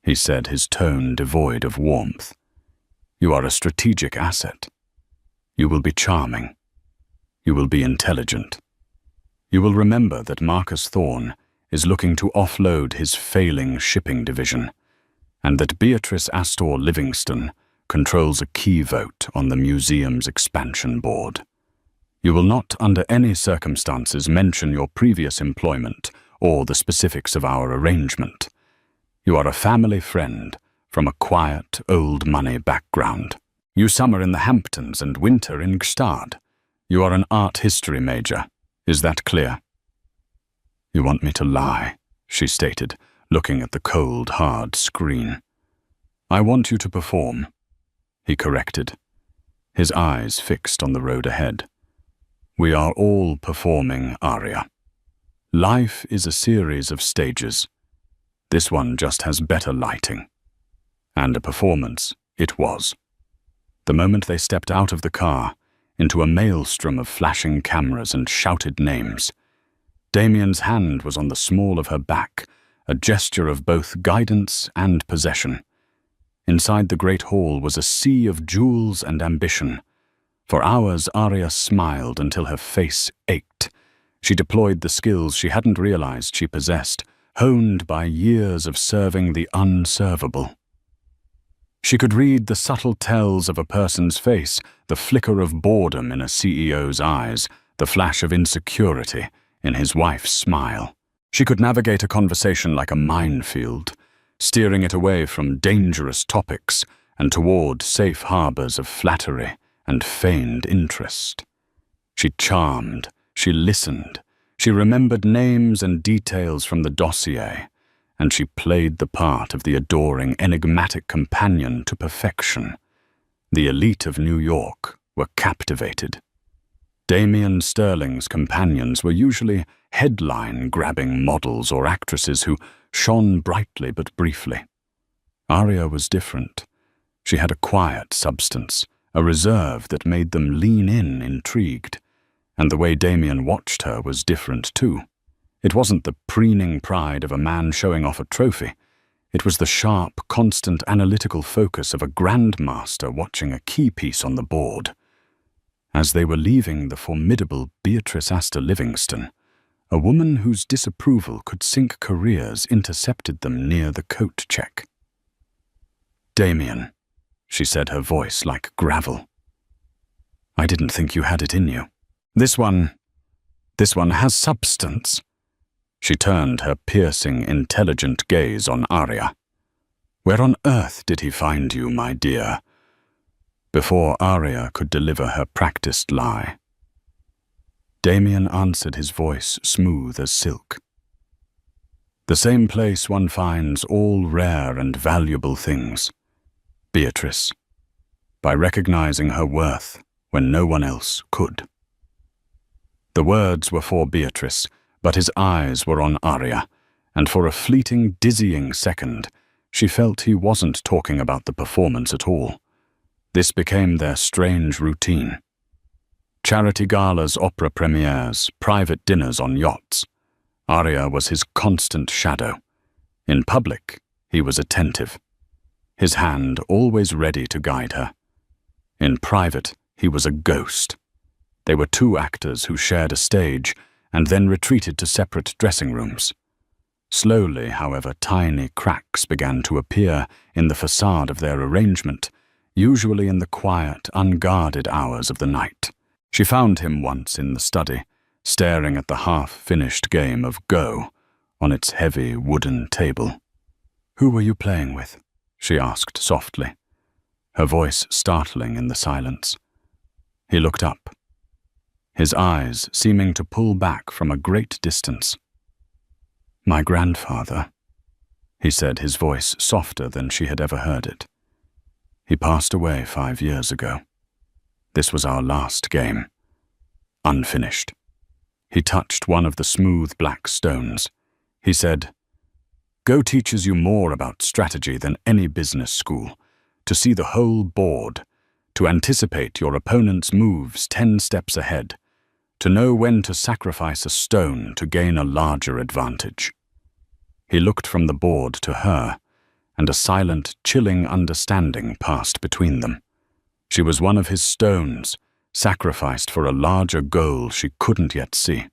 he said, his tone devoid of warmth. "You are a strategic asset. You will be charming. You will be intelligent. You will remember that Marcus Thorne is looking to offload his failing shipping division, and that Beatrice Astor Livingston controls a key vote on the museum's expansion board. You will not, under any circumstances, mention your previous employment or the specifics of our arrangement. You are a family friend from a quiet, old-money background. You summer in the Hamptons and winter in Gstaad. You are an art history major. Is that clear?" "You want me to lie," she stated, looking at the cold, hard screen. "I want you to perform," he corrected, his eyes fixed on the road ahead. "We are all performing, Arya. Life is a series of stages. This one just has better lighting." And a performance it was. The moment they stepped out of the car, into a maelstrom of flashing cameras and shouted names, Damien's hand was on the small of her back, a gesture of both guidance and possession. Inside the great hall was a sea of jewels and ambition. For hours, Arya smiled until her face ached. She deployed the skills she hadn't realized she possessed, honed by years of serving the unservable. She could read the subtle tells of a person's face, the flicker of boredom in a CEO's eyes, the flash of insecurity in his wife's smile. She could navigate a conversation like a minefield, steering it away from dangerous topics and toward safe harbors of flattery and feigned interest. She charmed, she listened, she remembered names and details from the dossier, and she played the part of the adoring, enigmatic companion to perfection. The elite of New York were captivated. Damien Sterling's companions were usually headline-grabbing models or actresses who shone brightly but briefly. Arya was different. She had a quiet substance, a reserve that made them lean in intrigued. And the way Damien watched her was different too. It wasn't the preening pride of a man showing off a trophy. It was the sharp, constant analytical focus of a grandmaster watching a key piece on the board. As they were leaving the formidable Beatrice Astor Livingston, a woman whose disapproval could sink careers intercepted them near the coat check. "Damien," she said, her voice like gravel. "I didn't think you had it in you. This one has substance." She turned her piercing, intelligent gaze on Arya. "Where on earth did he find you, my dear?" Before Arya could deliver her practiced lie, Damien answered, his voice smooth as silk. "The same place one finds all rare and valuable things, Beatrice, by recognizing her worth when no one else could." The words were for Beatrice, but his eyes were on Arya, and for a fleeting, dizzying second, she felt he wasn't talking about the performance at all. This became their strange routine. Charity galas, opera premieres, private dinners on yachts. Arya was his constant shadow. In public, he was attentive, his hand always ready to guide her. In private, he was a ghost. They were two actors who shared a stage and then retreated to separate dressing rooms. Slowly, however, tiny cracks began to appear in the facade of their arrangement, usually in the quiet, unguarded hours of the night. She found him once in the study, staring at the half-finished game of Go on its heavy wooden table. "Who were you playing with?" she asked softly, her voice startling in the silence. He looked up, his eyes seeming to pull back from a great distance. "My grandfather," he said, his voice softer than she had ever heard it. "He passed away 5 years ago. This was our last game. Unfinished." He touched one of the smooth black stones, He said, "Go teaches you more about strategy than any business school, to see the whole board, to anticipate your opponent's moves 10 steps ahead, to know when to sacrifice a stone to gain a larger advantage." He looked from the board to her, and a silent, chilling understanding passed between them. She was one of his stones, sacrificed for a larger goal she couldn't yet see.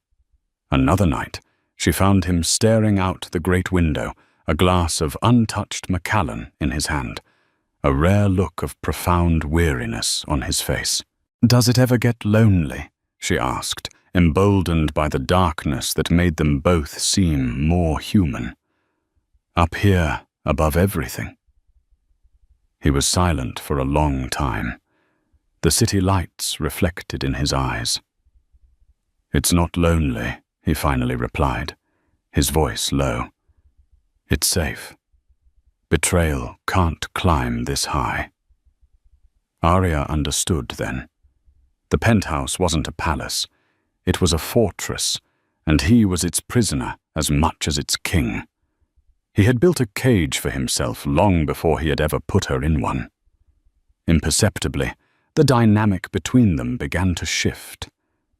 Another night, she found him staring out the great window, a glass of untouched Macallan in his hand, a rare look of profound weariness on his face. "Does it ever get lonely?" she asked, emboldened by the darkness that made them both seem more human. "Up here, above everything." He was silent for a long time. The city lights reflected in his eyes. "It's not lonely," he finally replied, his voice low. "It's safe. Betrayal can't climb this high." Arya understood then. The penthouse wasn't a palace. It was a fortress, and he was its prisoner as much as its king. He had built a cage for himself long before he had ever put her in one. Imperceptibly, the dynamic between them began to shift.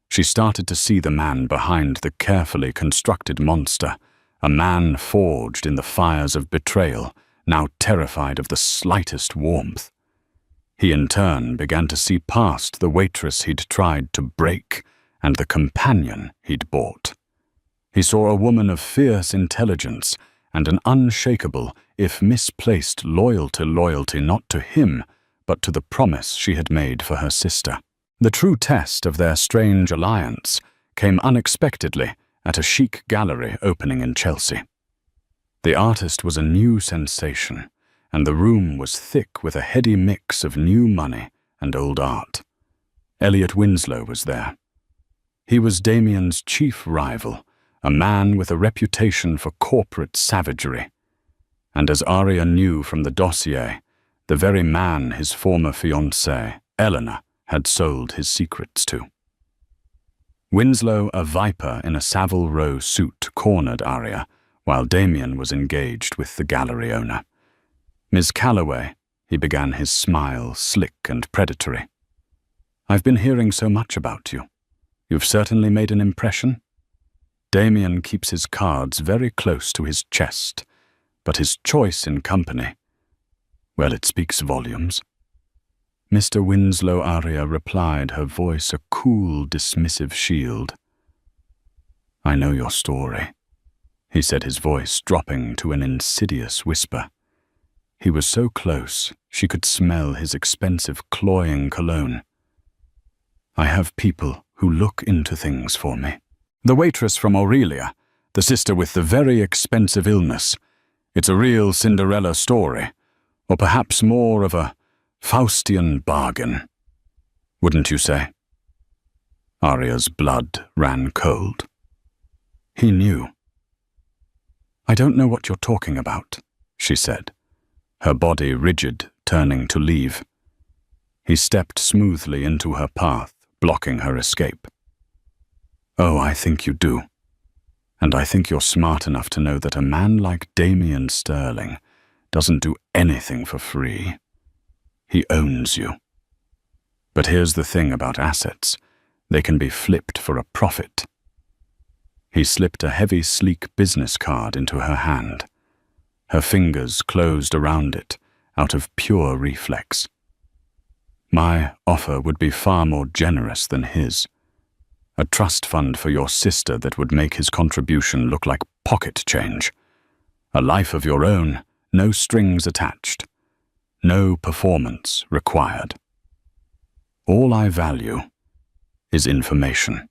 She started to see the man behind the carefully constructed monster, a man forged in the fires of betrayal, now terrified of the slightest warmth. He in turn began to see past the waitress he'd tried to break and the companion he'd bought. He saw a woman of fierce intelligence and an unshakable, if misplaced, loyalty not to him, but to the promise she had made for her sister. The true test of their strange alliance came unexpectedly at a chic gallery opening in Chelsea. The artist was a new sensation, and the room was thick with a heady mix of new money and old art. Elliot Winslow was there. He was Damien's chief rival, a man with a reputation for corporate savagery. And as Arya knew from the dossier, the very man his former fiancée, Eleanor, had sold his secrets to. Winslow, a viper in a Savile Row suit, cornered Arya, while Damien was engaged with the gallery owner. "Miss Calloway," he began, his smile slick and predatory. "I've been hearing so much about you. You've certainly made an impression." Damien keeps his cards very close to his chest, but his choice in company, well, it speaks volumes. Mr. Winslow, Arya replied, her voice a cool, dismissive shield. "I know your story," he said, his voice dropping to an insidious whisper. He was so close, she could smell his expensive, cloying cologne. "I have people who look into things for me. The waitress from Aurelia, the sister with the very expensive illness. It's a real Cinderella story, or perhaps more of a Faustian bargain. Wouldn't you say?" Arya's blood ran cold. He knew. "I don't know what you're talking about," she said, her body rigid, turning to leave. He stepped smoothly into her path, blocking her escape. "Oh, I think you do. And I think you're smart enough to know that a man like Damien Sterling doesn't do anything for free. He owns you. But here's the thing about assets. They can be flipped for a profit." He slipped a heavy, sleek business card into her hand. Her fingers closed around it, out of pure reflex. "My offer would be far more generous than his. A trust fund for your sister that would make his contribution look like pocket change. A life of your own, no strings attached. No performance required. All I value is information.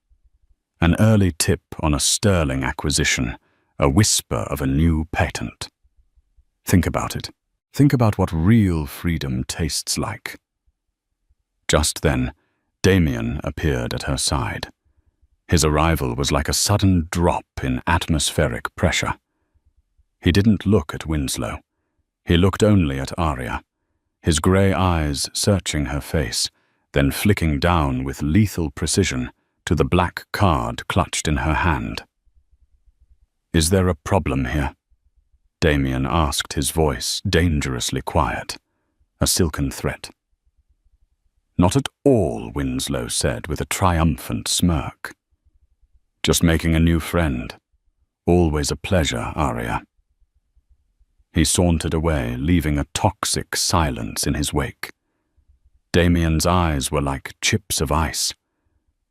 An early tip on a sterling acquisition, a whisper of a new patent. Think about it. Think about what real freedom tastes like." Just then, Damien appeared at her side. His arrival was like a sudden drop in atmospheric pressure. He didn't look at Winslow. He looked only at Arya, his grey eyes searching her face, then flicking down with lethal precision to the black card clutched in her hand. "Is there a problem here?" Damien asked, his voice dangerously quiet, a silken threat. "Not at all," Winslow said with a triumphant smirk. "Just making a new friend. Always a pleasure, Arya." He sauntered away, leaving a toxic silence in his wake. Damien's eyes were like chips of ice.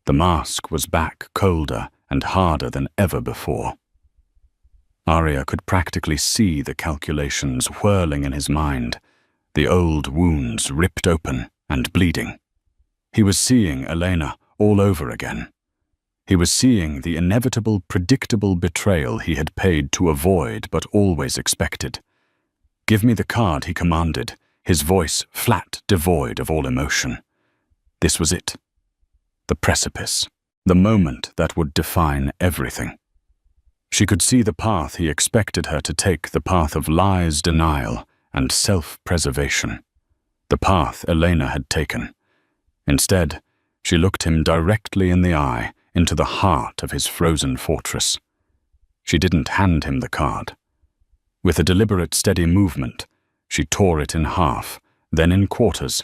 The mask was back, colder and harder than ever before. Arya could practically see the calculations whirling in his mind, the old wounds ripped open and bleeding. He was seeing Elena all over again. He was seeing the inevitable, predictable betrayal he had paid to avoid but always expected. "Give me the card," he commanded, his voice flat, devoid of all emotion. This was it. The precipice. The moment that would define everything. She could see the path he expected her to take, the path of lies, denial, and self-preservation. The path Elena had taken. Instead, she looked him directly in the eye, into the heart of his frozen fortress. She didn't hand him the card. With a deliberate, steady movement, she tore it in half, then in quarters,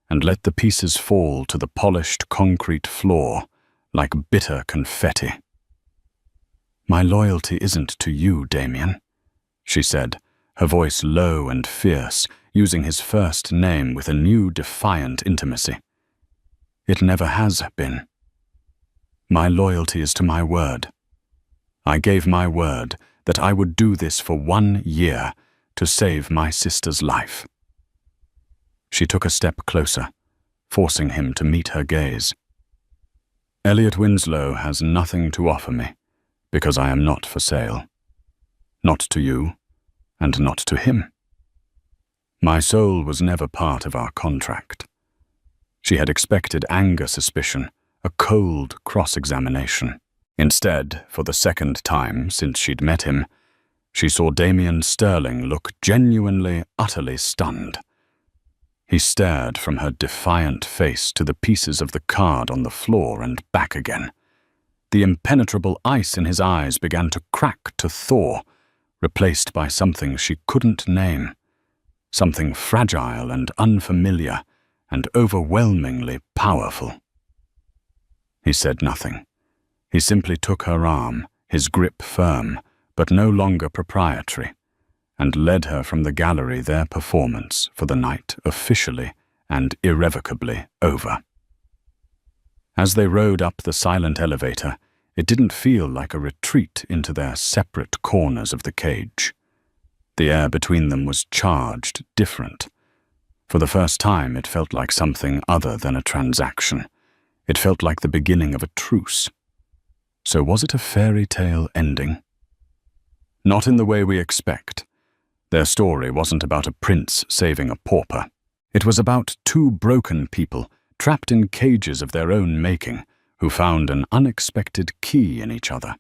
and let the pieces fall to the polished concrete floor like bitter confetti. "My loyalty isn't to you, Damien," she said, her voice low and fierce, using his first name with a new defiant intimacy. "It never has been. My loyalty is to my word. I gave my word that I would do this for 1 year to save my sister's life." She took a step closer, forcing him to meet her gaze. "Elliot Winslow has nothing to offer me, because I am not for sale. Not to you, and not to him. My soul was never part of our contract." She had expected anger, suspicion, a cold cross-examination. Instead, for the second time since she'd met him, she saw Damien Sterling look genuinely, utterly stunned. He stared from her defiant face to the pieces of the card on the floor and back again. The impenetrable ice in his eyes began to crack to thaw, replaced by something she couldn't name, something fragile and unfamiliar and overwhelmingly powerful. He said nothing. He simply took her arm, his grip firm, but no longer proprietary, and led her from the gallery, their performance for the night officially and irrevocably over. As they rode up the silent elevator, it didn't feel like a retreat into their separate corners of the cage. The air between them was charged, different. For the first time, it felt like something other than a transaction. It felt like the beginning of a truce. So was it a fairy tale ending? Not in the way we expect. Their story wasn't about a prince saving a pauper. It was about two broken people trapped in cages of their own making, who found an unexpected key in each other.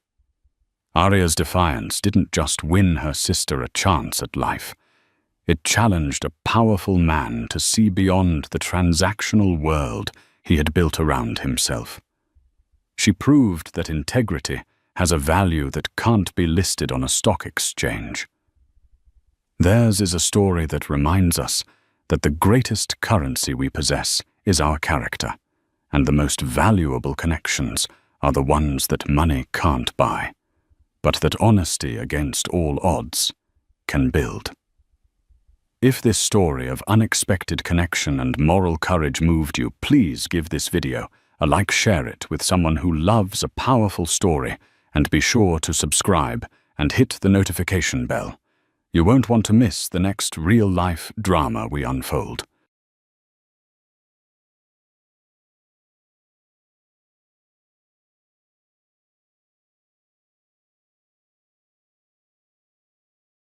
Arya's defiance didn't just win her sister a chance at life. It challenged a powerful man to see beyond the transactional world he had built around himself. She proved that integrity has a value that can't be listed on a stock exchange. Theirs is a story that reminds us that the greatest currency we possess is our character, and the most valuable connections are the ones that money can't buy, but that honesty against all odds can build. If this story of unexpected connection and moral courage moved you, please give this video a like, share it with someone who loves a powerful story, and be sure to subscribe and hit the notification bell. You won't want to miss the next real-life drama we unfold.